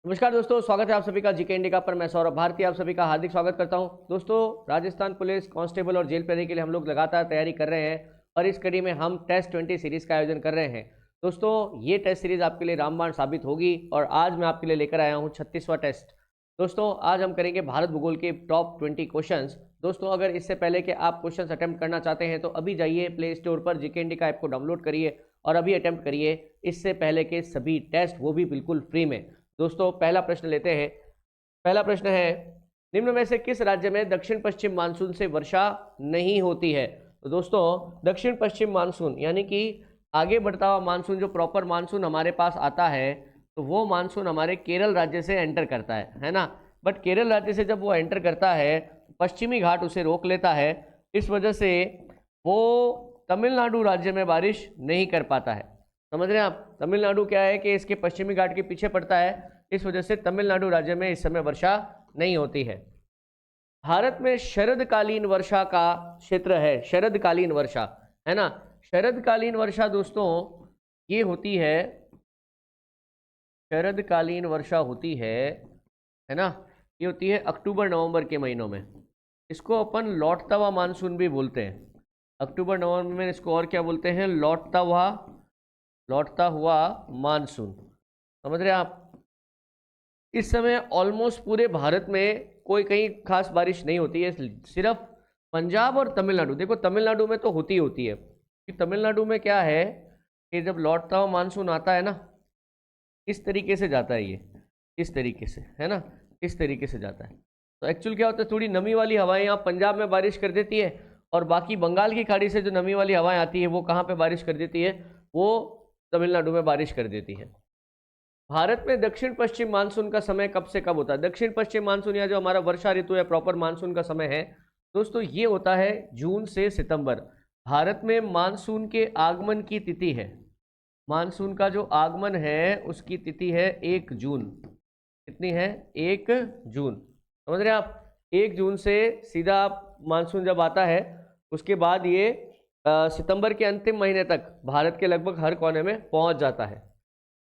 नमस्कार दोस्तों, स्वागत है आप सभी का जीके इंडिया पर। मैं सौरभ भारती आप सभी का हार्दिक स्वागत करता हूं। दोस्तों, राजस्थान पुलिस कांस्टेबल और जेल प्रहरी के लिए हम लोग लगातार तैयारी कर रहे हैं और इस कड़ी में हम टेस्ट 20 सीरीज का आयोजन कर रहे हैं। दोस्तों, ये टेस्ट सीरीज आपके लिए रामबाण साबित होगी और आज मैं आपके लिए लेकर आया हूँ 36वां टेस्ट। दोस्तों, आज हम करेंगे भारत भूगोल के टॉप 20 क्वेश्चंस। दोस्तों, अगर इससे पहले कि आप क्वेश्चंस अटेम्प्ट करना चाहते हैं तो अभी जाइए प्ले स्टोर पर जीके इंडिया का ऐप को डाउनलोड करिए और अभी अटेम्प्ट करिए इससे पहले के सभी टेस्ट, वो भी बिल्कुल फ्री में। दोस्तों, पहला प्रश्न लेते हैं। पहला प्रश्न है, निम्न में से किस राज्य में दक्षिण पश्चिम मानसून से वर्षा नहीं होती है? तो दोस्तों, दक्षिण पश्चिम मानसून यानी कि आगे बढ़ता हुआ मानसून, जो प्रॉपर मानसून हमारे पास आता है, तो वो मानसून हमारे केरल राज्य से एंटर करता है ना। बट केरल राज्य से जब वो एंटर करता है, पश्चिमी घाट उसे रोक लेता है। इस वजह से वो तमिलनाडु राज्य में बारिश नहीं कर पाता है। समझ रहे हैं आप? तमिलनाडु क्या है कि इसके पश्चिमी घाट के पीछे पड़ता है, इस वजह से तमिलनाडु राज्य में इस समय वर्षा नहीं होती है। भारत में शरदकालीन वर्षा का क्षेत्र है, शरदकालीन वर्षा, है ना। शरदकालीन वर्षा दोस्तों ये होती है, शरदकालीन वर्षा होती है ना, ये होती है अक्टूबर नवंबर के महीनों में। इसको अपन लौटता हुआ मानसून भी बोलते हैं। अक्टूबर नवंबर में इसको और क्या बोलते हैं? लौटता हुआ मानसून। समझ रहे हैं आप? इस समय ऑलमोस्ट पूरे भारत में कोई कहीं खास बारिश नहीं होती है, सिर्फ पंजाब और तमिलनाडु। देखो, तमिलनाडु में तो होती है कि तमिलनाडु में क्या है कि जब लौटता हुआ मानसून आता है ना, इस तरीके से जाता है, ये इस तरीके से, है ना, इस तरीके से जाता है। तो एक्चुअल क्या होता है, थोड़ी नमी वाली हवाएं यहाँ पंजाब में बारिश कर देती है और बाकी बंगाल की खाड़ी से जो नमी वाली हवाएं आती है वो कहाँ पे बारिश कर देती है? वो तमिलनाडु में बारिश कर देती है। भारत में दक्षिण पश्चिम मानसून का समय कब से कब होता है? दक्षिण पश्चिम मानसून या जो हमारा वर्षा ऋतु है, प्रॉपर मानसून का समय है दोस्तों, ये होता है जून से सितंबर। भारत में मानसून के आगमन की तिथि है, मानसून का जो आगमन है उसकी तिथि है 1 जून। कितनी है? 1 जून। समझ रहे हैं आप? 1 जून से सीधा मानसून जब आता है, उसके बाद ये सितंबर के अंतिम महीने तक भारत के लगभग हर कोने में पहुंच जाता है।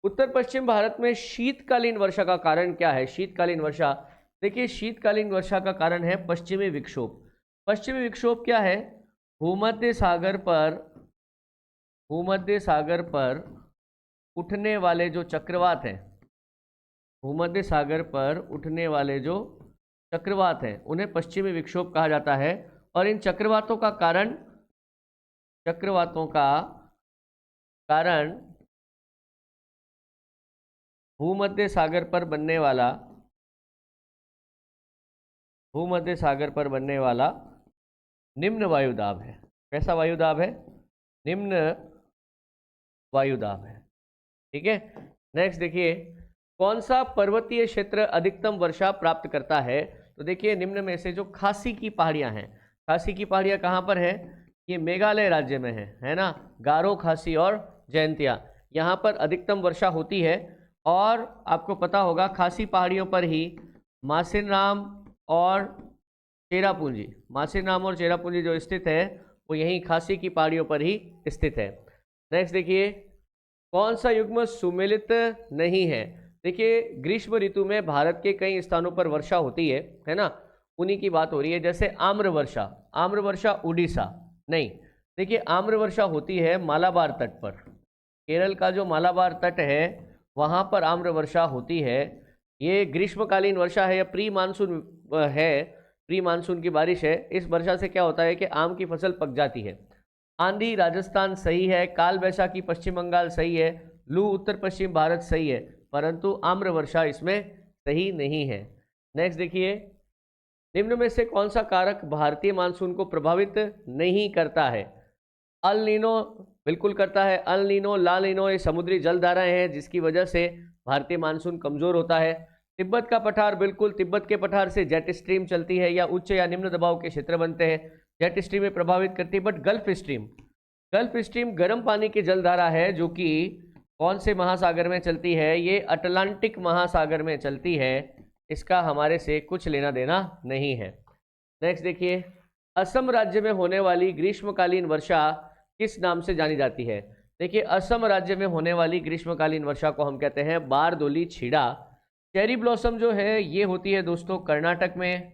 उत्तर पश्चिम भारत में शीतकालीन वर्षा का कारण क्या है? शीतकालीन वर्षा, देखिए, शीतकालीन वर्षा का कारण है पश्चिमी विक्षोभ। पश्चिमी विक्षोभ क्या है? भूमध्य सागर पर उठने वाले जो चक्रवात हैं, भूमध्य सागर पर उठने वाले जो चक्रवात हैं उन्हें पश्चिमी विक्षोभ कहा जाता है। और इन चक्रवातों का कारण भूमध्य सागर पर बनने वाला निम्न वायुदाब है। कैसा वायुदाब है? निम्न वायुदाब है। ठीक है। नेक्स्ट देखिए, कौन सा पर्वतीय क्षेत्र अधिकतम वर्षा प्राप्त करता है? तो देखिए, निम्न में से जो खासी की पहाड़ियां हैं, खासी की पहाड़ियां कहाँ पर है? ये मेघालय राज्य में है ना। गारो, खासी और जयंतिया, यहाँ पर अधिकतम वर्षा होती है। और आपको पता होगा, खासी पहाड़ियों पर ही मासिनराम और चेरापूंजी जो स्थित है, वो यहीं खासी की पहाड़ियों पर ही स्थित है। नेक्स्ट देखिए, कौन सा युग्म सुमेलित नहीं है? देखिए, ग्रीष्म ऋतु में भारत के कई स्थानों पर वर्षा होती है ना, उन्हीं की बात हो रही है। जैसे आम्र वर्षा उड़ीसा नहीं। देखिए, आम्र वर्षा होती है मालाबार तट पर, केरल का जो मालाबार तट है वहाँ पर आम्र वर्षा होती है। ये ग्रीष्मकालीन वर्षा है या प्री मानसून है, प्री मानसून की बारिश है। इस वर्षा से क्या होता है कि आम की फसल पक जाती है। आंधी राजस्थान सही है, काल वैशाखी पश्चिम बंगाल सही है, लू उत्तर पश्चिम भारत सही है, परंतु आम्र वर्षा इसमें सही नहीं है। नेक्स्ट देखिए, निम्न में से कौन सा कारक भारतीय मानसून को प्रभावित नहीं करता है? अल नीनो बिल्कुल करता है। अल नीनो, ला नीनो, ये समुद्री जल धाराएं हैं जिसकी वजह से भारतीय मानसून कमजोर होता है। तिब्बत का पठार, बिल्कुल, तिब्बत के पठार से जेट स्ट्रीम चलती है या उच्च या निम्न दबाव के क्षेत्र बनते हैं, जेट स्ट्रीम में प्रभावित करती है। बट गल्फ स्ट्रीम गर्म पानी की जलधारा है जो कि कौन से महासागर में चलती है? ये अटलांटिक महासागर में चलती है। इसका हमारे से कुछ लेना देना नहीं है। नेक्स्ट देखिए, असम राज्य में होने वाली ग्रीष्मकालीन वर्षा किस नाम से जानी जाती है? देखिए, असम राज्य में होने वाली ग्रीष्मकालीन वर्षा को हम कहते हैं बारदोली छीड़ा। चेरी ब्लॉसम जो है ये होती है दोस्तों कर्नाटक में,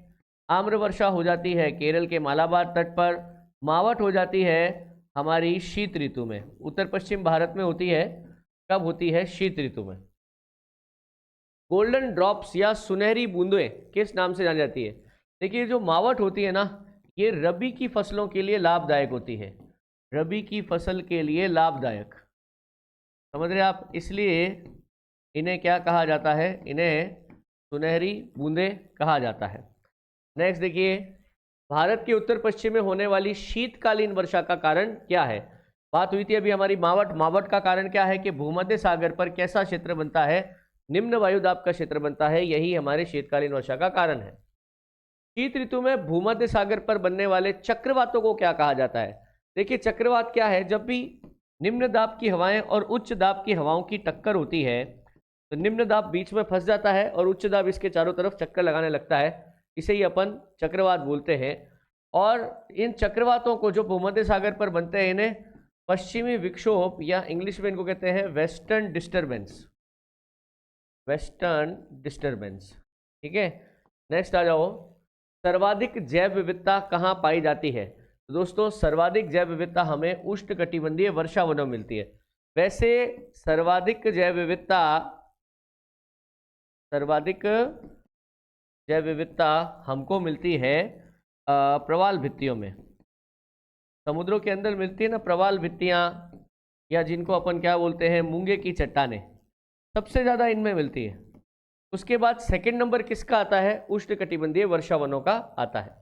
आम्र वर्षा हो जाती है केरल के मालाबार तट पर, मावट हो जाती है हमारी शीत ऋतु में। उत्तर पश्चिम भारत में होती है, कब होती है? शीत ऋतु में। गोल्डन ड्रॉप्स या सुनहरी बूंदें किस नाम से जानी जाती है? देखिए जो मावट होती है ना, ये रबी की फसलों के लिए लाभदायक होती है, रबी की फसल के लिए लाभदायक, समझ रहे आप? इसलिए इन्हें क्या कहा जाता है? इन्हें सुनहरी बूंदें कहा जाता है। नेक्स्ट देखिए, भारत के उत्तर पश्चिम में होने वाली शीतकालीन वर्षा का कारण क्या है? बात हुई थी अभी हमारी मावट का कारण क्या है कि भूमध्य सागर पर कैसा क्षेत्र बनता है? निम्न वायुदाब का क्षेत्र बनता है, यही हमारे शीतकालीन वर्षा का कारण है। शीत ऋतु में भूमध्य सागर पर बनने वाले चक्रवातों को क्या कहा जाता है? देखिए चक्रवात क्या है? जब भी निम्न दाब की हवाएं और उच्च दाब की हवाओं की टक्कर होती है तो निम्न दाब बीच में फंस जाता है और उच्च दाब इसके चारों तरफ चक्कर लगाने लगता है, इसे ही अपन चक्रवात बोलते हैं। और इन चक्रवातों को जो भूमध्य सागर पर बनते हैं इन्हें पश्चिमी विक्षोभ या इंग्लिश में इनको कहते हैं वेस्टर्न डिस्टर्बेंस, वेस्टर्न डिस्टर्बेंस। ठीक है, नेक्स्ट आ जाओ, सर्वाधिक जैव विविधता कहाँ पाई जाती है? तो दोस्तों सर्वाधिक जैव विविधता हमें उष्णकटिबंधीय वर्षा वनों में मिलती है। वैसे सर्वाधिक जैव विविधता हमको मिलती है प्रवाल भित्तियों में, समुद्रों के अंदर मिलती है ना प्रवाल भित्तियाँ, या जिनको अपन क्या बोलते हैं मूंगे की चट्टानें, सबसे ज़्यादा इनमें मिलती है। उसके बाद सेकंड नंबर किसका आता है? उष्णकटिबंधीय वर्षा वनों का आता है।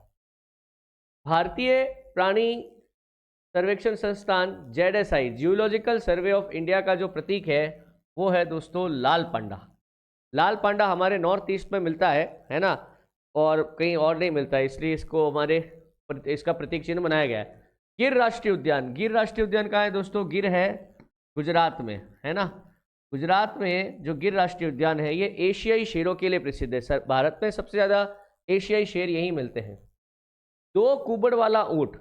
भारतीय प्राणी सर्वेक्षण संस्थान ZSI geological survey of India का जो प्रतीक है वो है दोस्तों लाल पांडा। लाल पांडा हमारे नॉर्थ ईस्ट में मिलता है ना, और कहीं और नहीं मिलता है, इसलिए इसको इसका प्रतीक चिन्ह बनाया गया है। गिर राष्ट्रीय उद्यान, गिर राष्ट्रीय उद्यान कहाँ है दोस्तों? गिर है गुजरात में, है ना। गुजरात में जो गिर राष्ट्रीय उद्यान है ये एशियाई शेरों के लिए प्रसिद्ध है। भारत में सबसे ज़्यादा एशियाई शेर यहीं मिलते हैं। दो कुबड़ वाला ऊँट,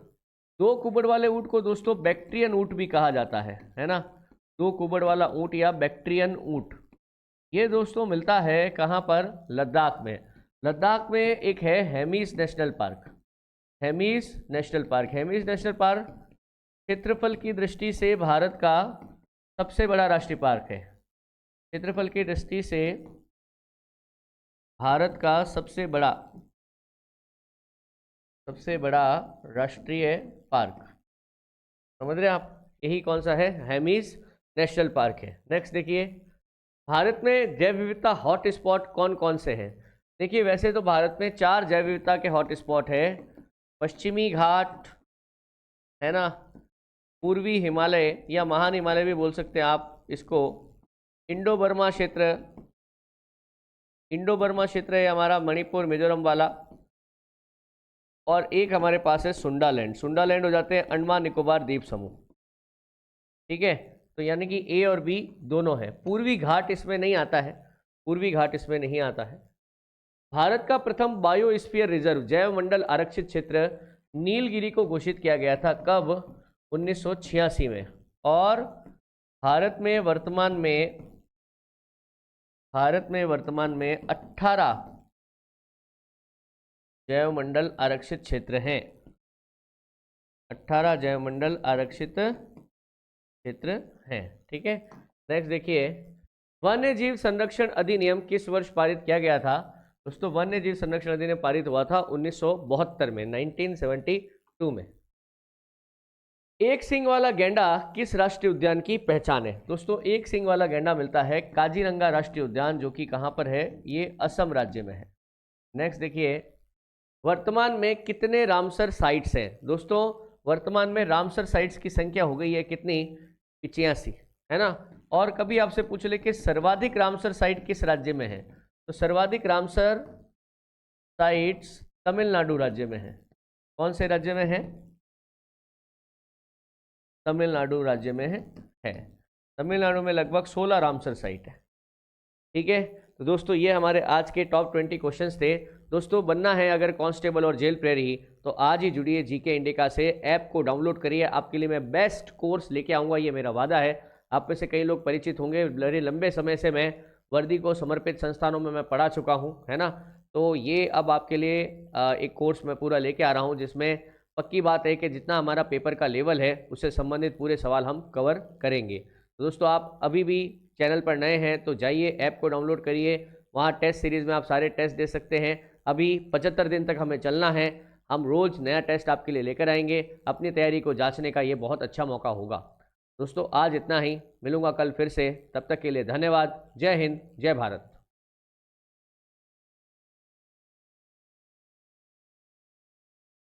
दो कुबड़ वाले ऊँट को दोस्तों बैक्ट्रियन ऊँट भी कहा जाता है ना। दो कुबड़ वाला ऊँट या बैक्ट्रियन ऊँट, ये दोस्तों मिलता है कहाँ पर? लद्दाख में। लद्दाख में एक है Hemis national park, Hemis national park. Hemis national park क्षेत्रफल की दृष्टि से भारत का सबसे बड़ा राष्ट्रीय पार्क है। क्षेत्रफल की दृष्टि से भारत का सबसे बड़ा राष्ट्रीय पार्क, समझ रहे हैं आप? यही कौन सा है? हेमिस नेशनल पार्क है। नेक्स्ट देखिए, भारत में जैव विविधता हॉट स्पॉट कौन कौन से हैं? देखिए वैसे तो भारत में 4 जैव विविधता के हॉट स्पॉट है। पश्चिमी घाट है ना, पूर्वी हिमालय या महान हिमालय भी बोल सकते हैं आप इसको, इंडो बर्मा क्षेत्र है हमारा मणिपुर मिजोरम वाला, और एक हमारे पास है सुंडालैंड। सुंडालैंड हो जाते हैं अंडमान निकोबार द्वीप समूह। ठीक है, तो यानी कि ए और बी दोनों है। पूर्वी घाट इसमें नहीं आता है, पूर्वी घाट इसमें नहीं आता है। भारत का प्रथम बायोस्फीयर रिजर्व जैव मंडल आरक्षित क्षेत्र नीलगिरी को घोषित किया गया था, कब? 1986 में। और भारत में वर्तमान में 18 जैव मंडल आरक्षित क्षेत्र हैं। 18 जैव मंडल आरक्षित क्षेत्र हैं। ठीक है, नेक्स्ट देखिए, वन्य जीव संरक्षण अधिनियम किस वर्ष पारित किया गया था? दोस्तों वन्य जीव संरक्षण अधिनियम पारित हुआ था 1972 में, 1972 में। एक सींग वाला गैंडा किस राष्ट्रीय उद्यान की पहचान है? दोस्तों एक सींग वाला गैंडा मिलता है काजीरंगा राष्ट्रीय उद्यान, जो कि कहाँ पर है? ये असम राज्य में है। नेक्स्ट देखिए, वर्तमान में कितने रामसर साइट्स हैं? दोस्तों वर्तमान में रामसर साइट्स की संख्या हो गई है कितनी? 85, है ना। और कभी आपसे पूछ ले कि सर्वाधिक रामसर साइट किस राज्य में है, तो सर्वाधिक रामसर साइट्स तमिलनाडु राज्य में है। कौन से राज्य में है? तमिलनाडु राज्य में है। तमिलनाडु में लगभग 16 रामसर साइट है। ठीक है, तो दोस्तों ये हमारे आज के टॉप 20 क्वेश्चंस थे। दोस्तों बनना है अगर कांस्टेबल और जेल प्रहरी तो आज ही जुड़िए जीके इंडिका से, ऐप को डाउनलोड करिए। आपके लिए मैं बेस्ट कोर्स लेके आऊँगा, ये मेरा वादा है। आप में से कई लोग परिचित होंगे, बड़े लंबे समय से मैं वर्दी को समर्पित संस्थानों में मैं पढ़ा चुका हूँ, है ना। तो ये अब आपके लिए एक कोर्स मैं पूरा लेके आ रहा हूँ, जिसमें पक्की बात है कि जितना हमारा पेपर का लेवल है उससे संबंधित पूरे सवाल हम कवर करेंगे। तो दोस्तों, आप अभी भी चैनल पर नए हैं तो जाइए, ऐप को डाउनलोड करिए, वहाँ टेस्ट सीरीज़ में आप सारे टेस्ट दे सकते हैं। अभी 75 दिन तक हमें चलना है, हम रोज़ नया टेस्ट आपके लिए लेकर आएंगे। अपनी तैयारी को जांचने का ये बहुत अच्छा मौका होगा। दोस्तों, आज इतना ही, मिलूंगा कल फिर से, तब तक के लिए धन्यवाद। जय हिंद, जय भारत।